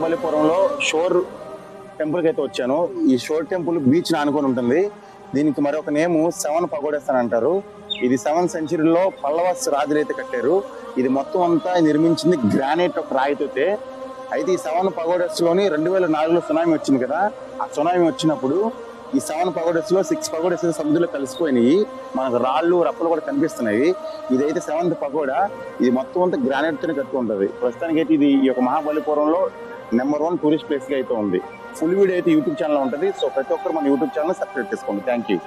మహాబలిపురంలో షోర్ టెంపుల్కి అయితే వచ్చాను. ఈ షోర్ టెంపుల్ బీచ్ ఆనుకొని ఉంటుంది. దీనికి మరొక నేము 7 పగోడాస్ అని అంటారు. ఇది 7th సెంచరీలో పల్లవస్ రాజులు అయితే కట్టారు. ఇది మొత్తం అంతా నిర్మించింది గ్రానైట్ ఒక రాయితోతే. అయితే ఈ 7 పగోడాస్ లోని 2004లో సునామీ వచ్చింది కదా, ఆ సునామీ వచ్చినప్పుడు ఈ 7 పగోడాస్ లో 6 పగోడాస్ సముద్రంలో కలిసిపోయినాయి. మనకు రాళ్ళు రప్పలు కూడా కనిపిస్తున్నాయి. ఇదైతే 7th పగోడా. ఇది మొత్తం అంతా గ్రానైట్ తోనే కట్టుకుంటది. ప్రస్తుతానికి అయితే ఇది ఈ యొక్క మహాబలిపురంలో నెంబర్ 1 టూరిస్ట్ ప్లేస్ గా అయితే ఉంది. ఫుల్ వీడియో అయితే యూట్యూబ్ ఛానల్ ఉంటుంది. సో ప్రతి ఒక్కరు మన యూట్యూబ్ ఛానల్ సబ్స్క్రైబ్ చేసుకోండి. Thank you.